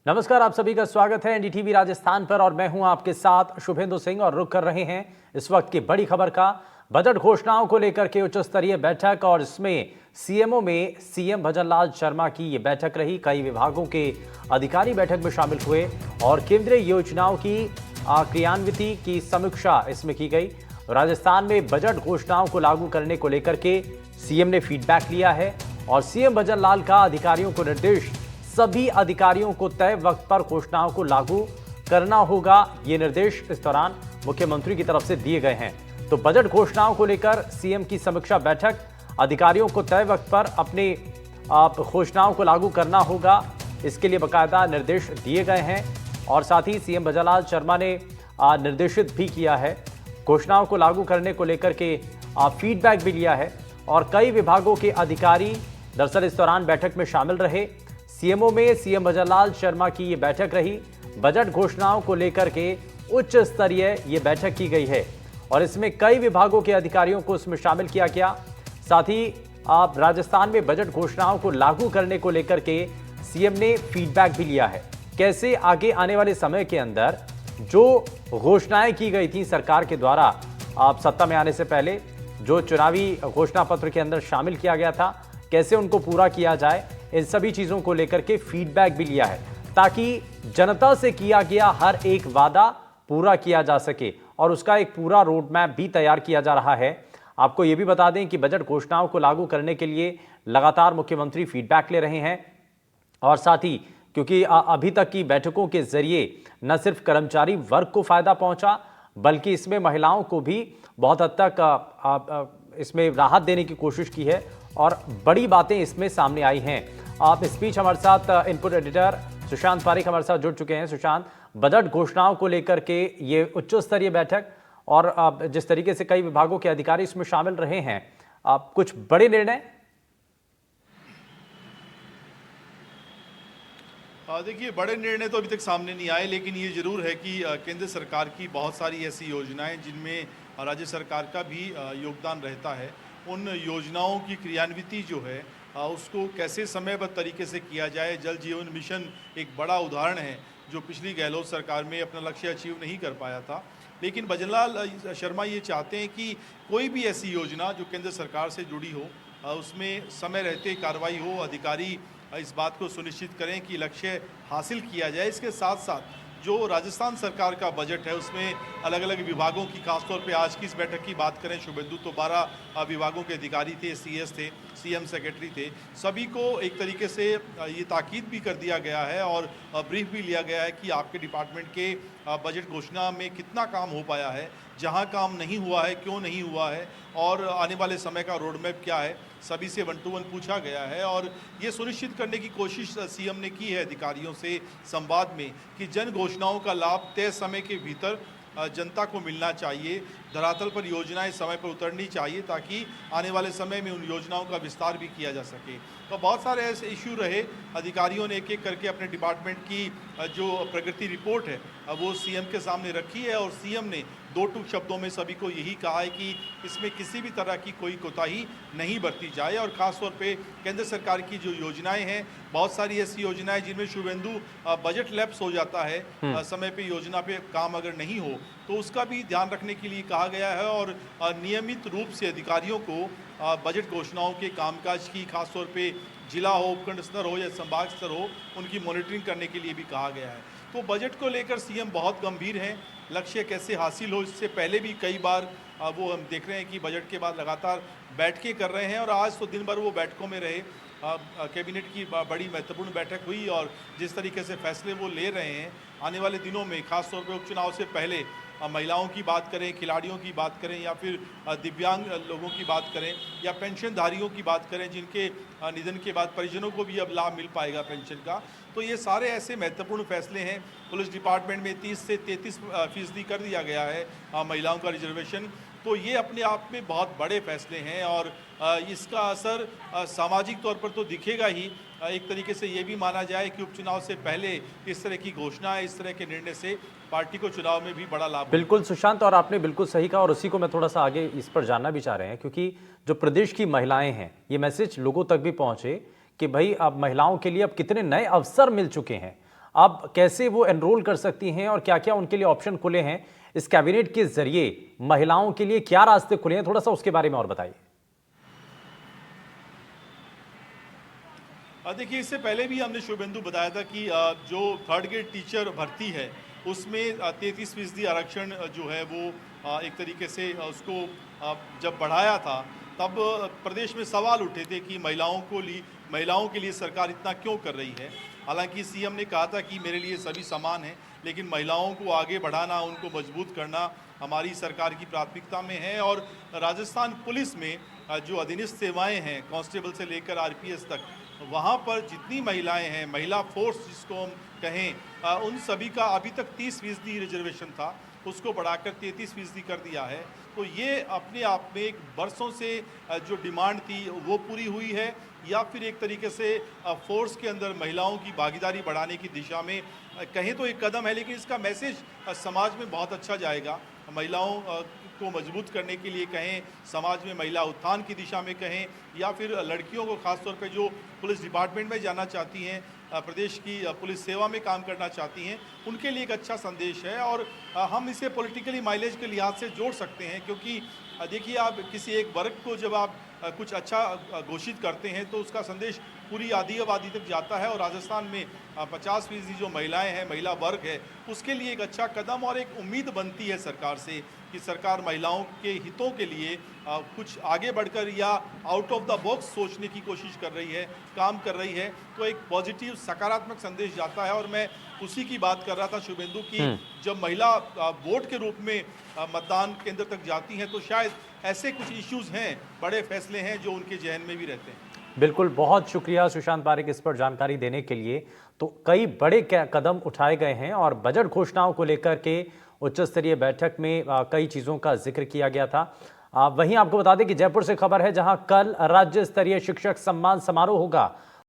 नमस्कार, आप सभी का स्वागत है एनडीटीवी राजस्थान पर और मैं हूं आपके साथ शुभेंदु सिंह और रुक कर रहे हैं इस वक्त की बड़ी खबर का। बजट घोषणाओं को लेकर के उच्च स्तरीय बैठक और इसमें सीएमओ में सीएम भजनलाल शर्मा की ये बैठक रही। कई विभागों के अधिकारी बैठक में शामिल हुए और केंद्रीय योजनाओं की क्रियान्विति की समीक्षा इसमें की गई। राजस्थान में बजट घोषणाओं को लागू करने को लेकर के सीएम ने फीडबैक लिया है और सीएम भजनलाल का अधिकारियों को निर्देश, सभी अधिकारियों को तय वक्त पर घोषणाओं को लागू करना होगा। ये निर्देश इस दौरान मुख्यमंत्री की तरफ से दिए गए हैं। तो बजट घोषणाओं को लेकर सीएम की समीक्षा बैठक, अधिकारियों को तय वक्त पर अपनी घोषणाओं को लागू करना होगा, इसके लिए बाकायदा निर्देश दिए गए हैं। और साथ ही सीएम भजनलाल शर्मा ने निर्देशित भी किया है, घोषणाओं को लागू करने को लेकर के फीडबैक भी लिया है। और कई विभागों के अधिकारी दरअसल इस दौरान बैठक में शामिल रहे। सीएमओ में सीएम भजनलाल शर्मा की ये बैठक रही। बजट घोषणाओं को लेकर के उच्च स्तरीय ये बैठक की गई है और इसमें कई विभागों के अधिकारियों को इसमें शामिल किया गया। साथ ही आप राजस्थान में बजट घोषणाओं को लागू करने को लेकर के सीएम ने फीडबैक भी लिया है। कैसे आगे आने वाले समय के अंदर जो घोषणाएं की गई थी सरकार के द्वारा आप सत्ता में आने से पहले, जो चुनावी घोषणा पत्र के अंदर शामिल किया गया था, कैसे उनको पूरा किया जाए, इन सभी चीजों को लेकर के फीडबैक भी लिया है ताकि जनता से किया गया हर एक वादा पूरा किया जा सके और उसका एक पूरा रोड मैप भी तैयार किया जा रहा है। आपको यह भी बता दें कि बजट घोषणाओं को लागू करने के लिए लगातार मुख्यमंत्री फीडबैक ले रहे हैं और साथ ही क्योंकि अभी तक की बैठकों के जरिए न सिर्फ कर्मचारी वर्ग को फायदा पहुंचा बल्कि इसमें महिलाओं को भी बहुत हद तक इसमें राहत देने की कोशिश की है और बड़ी बातें इसमें सामने आई हैं। आप इस बीच हमारे साथ इनपुट एडिटर सुशांत पारिक हमारे साथ जुड़ चुके हैं। सुशांत, बजट घोषणाओं को लेकर के ये उच्च स्तरीय बैठक और जिस तरीके से कई विभागों के अधिकारी इसमें शामिल रहे हैं, कुछ बड़े निर्णय? देखिए, बड़े निर्णय तो अभी तक सामने नहीं आए, लेकिन ये जरूर है कि केंद्र सरकार की बहुत सारी ऐसी योजनाएं जिनमें राज्य सरकार का भी योगदान रहता है, उन योजनाओं की क्रियान्विति जो है उसको कैसे समयबद्ध तरीके से किया जाए। जल जीवन मिशन एक बड़ा उदाहरण है जो पिछली गहलोत सरकार में अपना लक्ष्य अचीव नहीं कर पाया था, लेकिन भजनलाल शर्मा ये चाहते हैं कि कोई भी ऐसी योजना जो केंद्र सरकार से जुड़ी हो उसमें समय रहते कार्रवाई हो, अधिकारी इस बात को सुनिश्चित करें कि लक्ष्य हासिल किया जाए। इसके साथ साथ जो राजस्थान सरकार का बजट है उसमें अलग अलग विभागों की, खासतौर पे आज की इस बैठक की बात करें शुभेंदु, तो 12 विभागों के अधिकारी थे, सीएस थे, सीएम सेक्रेटरी थे, सभी को एक तरीके से ये ताकीद भी कर दिया गया है और ब्रीफ भी लिया गया है कि आपके डिपार्टमेंट के बजट घोषणा में कितना काम हो पाया है, जहां काम नहीं हुआ है क्यों नहीं हुआ है और आने वाले समय का रोड मैप क्या है, सभी से 1 to 1 पूछा गया है। और ये सुनिश्चित करने की कोशिश सीएम ने की है अधिकारियों से संवाद में कि जन घोषणाओं का लाभ तय समय के भीतर जनता को मिलना चाहिए, धरातल पर योजनाएं समय पर उतरनी चाहिए ताकि आने वाले समय में उन योजनाओं का विस्तार भी किया जा सके। तो बहुत सारे ऐसे इश्यू रहे, अधिकारियों ने एक एक करके अपने डिपार्टमेंट की जो प्रगति रिपोर्ट है वो सीएम के सामने रखी है और सीएम ने 2 टूक शब्दों में सभी को यही कहा है कि इसमें किसी भी तरह की कोई कोताही नहीं बरती जाए। और ख़ासतौर पे केंद्र सरकार की जो योजनाएं हैं, बहुत सारी ऐसी योजनाएं जिनमें शुभेंदु बजट लैप्स हो जाता है, समय पे योजना पे काम अगर नहीं हो तो उसका भी ध्यान रखने के लिए कहा गया है और नियमित रूप से अधिकारियों को बजट घोषणाओं के कामकाज की, खासतौर पे जिला हो, उपखंड स्तर हो या संभाग स्तर हो, उनकी मॉनिटरिंग करने के लिए भी कहा गया है। तो बजट को लेकर सीएम बहुत गंभीर हैं, लक्ष्य कैसे हासिल हो। इससे पहले भी कई बार वो हम देख रहे हैं कि बजट के बाद लगातार बैठकें कर रहे हैं और आज तो दिन भर वो बैठकों में रहे। कैबिनेट की बड़ी महत्वपूर्ण बैठक हुई और जिस तरीके से फैसले वो ले रहे हैं आने वाले दिनों में, खासतौर पर उपचुनाव से पहले महिलाओं की बात करें, खिलाड़ियों की बात करें या फिर दिव्यांग लोगों की बात करें या पेंशनधारियों की बात करें जिनके निधन के बाद परिजनों को भी अब लाभ मिल पाएगा पेंशन का, तो ये सारे ऐसे महत्वपूर्ण फैसले हैं। पुलिस डिपार्टमेंट में 30 से 33% कर दिया गया है महिलाओं का रिजर्वेशन, तो ये अपने आप में बहुत बड़े फैसले हैं और इसका असर सामाजिक तौर पर तो दिखेगा ही। एक तरीके से ये भी माना जाए कि उपचुनाव से पहले इस तरह की घोषणा, इस तरह के निर्णय से पार्टी को चुनाव में भी बड़ा लाभ। बिल्कुल सुशांत, और आपने बिल्कुल सही कहा और उसी को मैं थोड़ा सा आगे इस पर जानना भी चाह रहे हैं क्योंकि जो प्रदेश की महिलाएं हैं, ये मैसेज लोगों तक भी पहुंचे कि भाई अब महिलाओं के लिए अब कितने नए अवसर मिल चुके हैं। अब कैसे वो एनरोल कर सकती हैं और क्या क्या उनके लिए ऑप्शन खुले हैं, इस कैबिनेट के जरिए महिलाओं के लिए क्या रास्ते खुले हैं, थोड़ा सा उसके बारे में और बताइए। देखिए, इससे पहले भी हमने शुभेंदु बताया था कि जो थर्ड ग्रेड टीचर भर्ती है उसमें 33% आरक्षण जो है वो एक तरीके से उसको जब बढ़ाया था तब प्रदेश में सवाल उठे थे कि महिलाओं के लिए सरकार इतना क्यों कर रही है। हालांकि सीएम ने कहा था कि मेरे लिए सभी समान हैं, लेकिन महिलाओं को आगे बढ़ाना, उनको मजबूत करना हमारी सरकार की प्राथमिकता में है। और राजस्थान पुलिस में जो अधीनस्थ सेवाएं हैं, कांस्टेबल से लेकर आरपीएस तक, वहाँ पर जितनी महिलाएं हैं, महिला फोर्स जिसको हम कहें, उन सभी का अभी तक 30% रिजर्वेशन था, उसको बढ़ाकर 33% कर दिया है। तो ये अपने आप में एक बरसों से जो डिमांड थी वो पूरी हुई है, या फिर एक तरीके से फोर्स के अंदर महिलाओं की भागीदारी बढ़ाने की दिशा में कहें तो एक कदम है, लेकिन इसका मैसेज समाज में बहुत अच्छा जाएगा। महिलाओं को मजबूत करने के लिए कहें, समाज में महिला उत्थान की दिशा में कहें, या फिर लड़कियों को खासतौर पे जो पुलिस डिपार्टमेंट में जाना चाहती हैं, प्रदेश की पुलिस सेवा में काम करना चाहती हैं, उनके लिए एक अच्छा संदेश है। और हम इसे पॉलिटिकली माइलेज के लिहाज से जोड़ सकते हैं, क्योंकि देखिए, आप किसी एक वर्ग को जब आप कुछ अच्छा घोषित करते हैं तो उसका संदेश पूरी आधी आबादी तक जाता है। और राजस्थान में 50% जो महिलाएं हैं, महिला वर्ग है, उसके लिए एक अच्छा कदम और एक उम्मीद बनती है सरकार से कि सरकार महिलाओं के हितों के लिए कुछ आगे बढ़कर या आउट ऑफ द बॉक्स सोचने की कोशिश कर रही है, काम कर रही है। तो एक पॉजिटिव सकारात्मक संदेश जाता है। और मैं उसी की बात कर रहा था शुभेंदु की, जब महिला वोट के रूप में मतदान केंद्र तक जाती हैं तो शायद ऐसे कुछ इश्यूज हैं, बड़े फैसले हैं जो उनके जहन में भी रहते हैं। बिल्कुल, बहुत शुक्रिया सुशांत पारेख इस पर जानकारी देने के लिए। तो कई बड़े कदम उठाए गए हैं और बजट घोषणाओं को लेकर के उच्च स्तरीय बैठक में कई चीज़ों का जिक्र किया गया था। वहीं आपको बता दें कि जयपुर से खबर है, जहां कल राज्य स्तरीय शिक्षक सम्मान समारोह होगा।